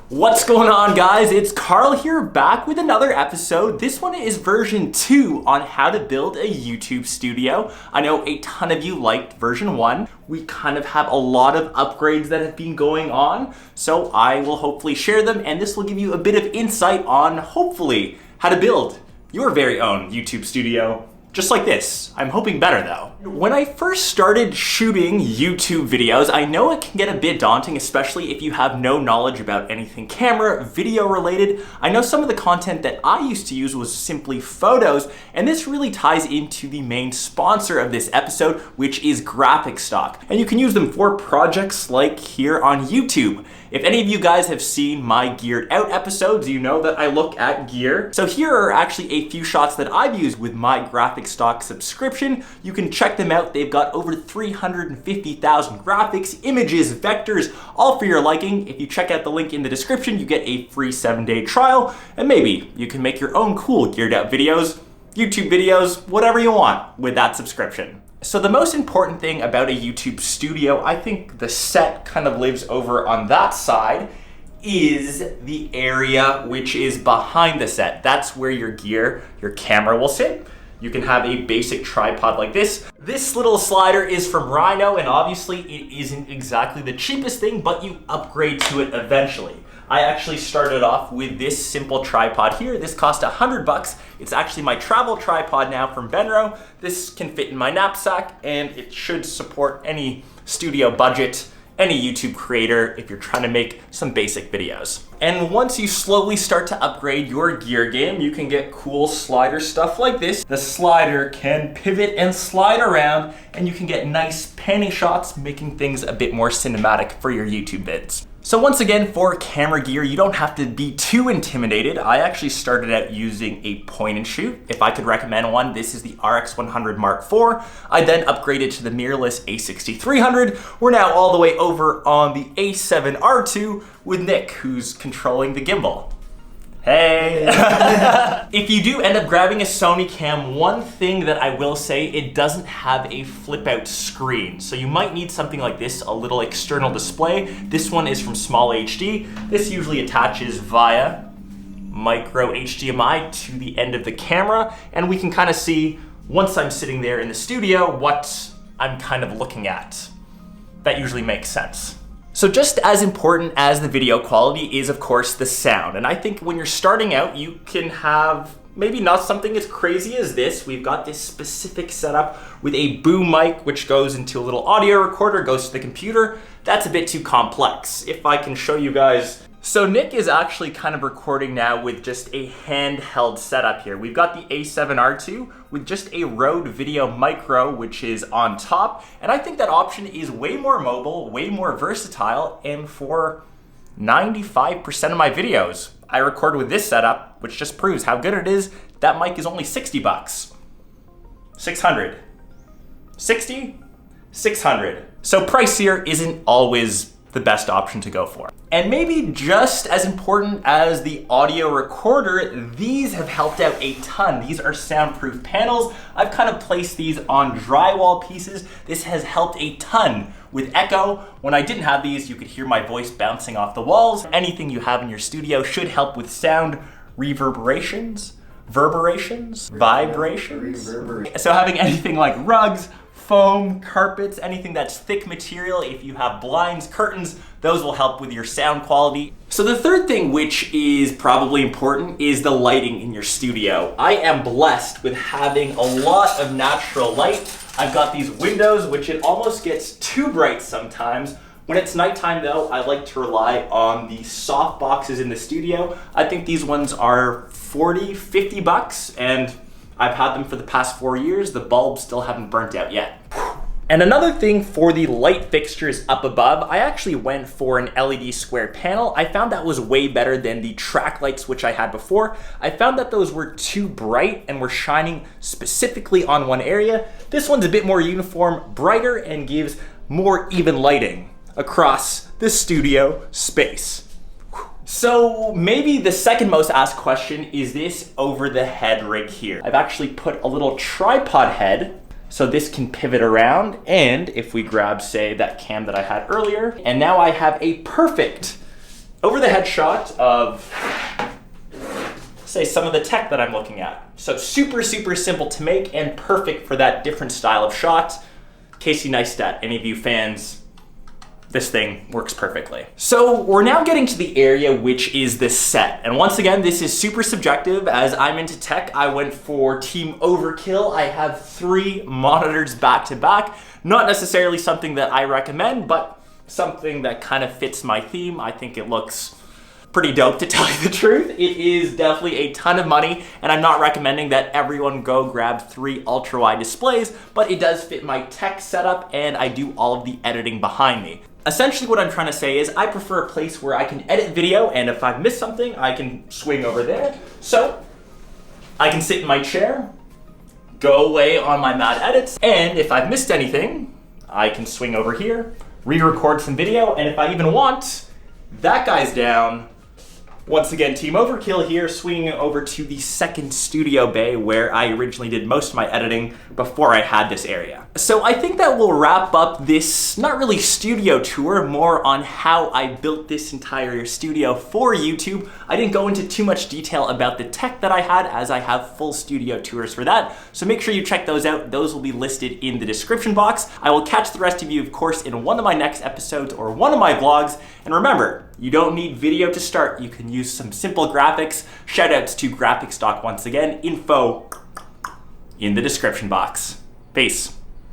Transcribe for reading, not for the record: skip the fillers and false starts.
What's going on, guys? It's Karl here, back with another episode. This one is version 2 on how to build a YouTube studio. I know a ton of you liked version 1. We kind of have a lot of upgrades that have been going on, so I will hopefully share them, and this will give you a bit of insight on, hopefully, how to build your very own YouTube studio. Just like this. I'm hoping better though. When I first started shooting YouTube videos, I know it can get a bit daunting, especially if you have no knowledge about anything camera, video related. I know some of the content that I used to use was simply photos, and this really ties into the main sponsor of this episode, which is graphic stock. And you can use them for projects like here on YouTube. If any of you guys have seen my geared out episodes, you know that I look at gear. So here are actually a few shots that I've used with my graphic stock subscription. You can check them out. They've got over 350,000 graphics, images, vectors, all for your liking. If you check out the link in the description, you get a free 7-day trial, and maybe you can make your own cool geared out videos, YouTube videos, whatever you want with that subscription. So the most important thing about a YouTube studio, I think the set kind of lives over on that side, is the area which is behind the set. That's where your gear, your camera will sit. You can have a basic tripod like this. This little slider is from Rhino, and obviously it isn't exactly the cheapest thing, but you upgrade to it eventually. I actually started off with this simple tripod here. This cost $100. It's actually my travel tripod now from Benro. This can fit in my knapsack, and it should support any studio budget, any YouTube creator if you're trying to make some basic videos. And once you slowly start to upgrade your gear game, you can get cool slider stuff like this. The slider can pivot and slide around, and you can get nice panning shots, making things a bit more cinematic for your YouTube vids. So once again, for camera gear, you don't have to be too intimidated. I actually started out using a point and shoot. If I could recommend one, this is the RX100 Mark IV. I then upgraded to the mirrorless A6300. We're now all the way over on the A7R2 with Nick, who's controlling the gimbal. Hey! If you do end up grabbing a Sony cam, one thing that I will say, it doesn't have a flip out screen. So you might need something like this, a little external display. This one is from Small HD. This usually attaches via micro HDMI to the end of the camera, and we can kind of see, once I'm sitting there in the studio, what I'm kind of looking at. That usually makes sense. So just as important as the video quality is, of course, the sound. And I think when you're starting out, you can have maybe not something as crazy as this. We've got this specific setup with a boom mic, which goes into a little audio recorder, goes to the computer. That's a bit too complex. If I can show you guys. So Nick is actually kind of recording now with just a handheld setup here. We've got the A7R2 with just a Rode Video Micro, which is on top. And I think that option is way more mobile, way more versatile. And for 95% of my videos, I record with this setup, which just proves how good it is. That mic is only $60. 600. 60? 600. So price here isn't always the best option to go for. And maybe just as important as the audio recorder, these have helped out a ton. These are soundproof panels. I've kind of placed these on drywall pieces. This has helped a ton with echo. When I didn't have these, you could hear my voice bouncing off the walls. Anything you have in your studio should help with sound reverberations, vibrations. So having anything like rugs, foam, carpets, anything that's thick material, if you have blinds, curtains, those will help with your sound quality. So the third thing, which is probably important, is the lighting in your studio. I am blessed with having a lot of natural light. I've got these windows, which it almost gets too bright sometimes. When it's nighttime though, I like to rely on the soft boxes in the studio. I think these ones are 40, 50 bucks, and I've had them for the past 4 years. The bulbs still haven't burnt out yet. And another thing for the light fixtures up above, I actually went for an LED square panel. I found that was way better than the track lights which I had before. I found that those were too bright and were shining specifically on one area. This one's a bit more uniform, brighter, and gives more even lighting across the studio space. So maybe the second most asked question is this over the head rig here. I've actually put a little tripod head so this can pivot around, and if we grab, say, that cam that I had earlier, and now I have a perfect over the head shot of, say, some of the tech that I'm looking at. So super, super simple to make and perfect for that different style of shot. Casey Neistat, any of you fans, this thing works perfectly. So we're now getting to the area which is the set. And once again, this is super subjective. As I'm into tech, I went for Team Overkill. I have 3 monitors back to back. Not necessarily something that I recommend, but something that kind of fits my theme. I think it looks pretty dope, to tell you the truth. It is definitely a ton of money, and I'm not recommending that everyone go grab 3 ultra-wide displays, but it does fit my tech setup, and I do all of the editing behind me. Essentially what I'm trying to say is I prefer a place where I can edit video, and if I've missed something, I can swing over there. So I can sit in my chair, go away on my mad edits, and if I've missed anything, I can swing over here, re-record some video, and if I even want, that guy's down. Once again, Team Overkill here, swinging over to the second studio bay where I originally did most of my editing before I had this area. So I think that will wrap up this, not really studio tour, more on how I built this entire studio for YouTube. I didn't go into too much detail about the tech that I had, as I have full studio tours for that. So make sure you check those out. Those will be listed in the description box. I will catch the rest of you, of course, in one of my next episodes or one of my vlogs. And remember, you don't need video to start. You can use some simple graphics. Shoutouts to Graphic Stock once again. Info in the description box. Peace.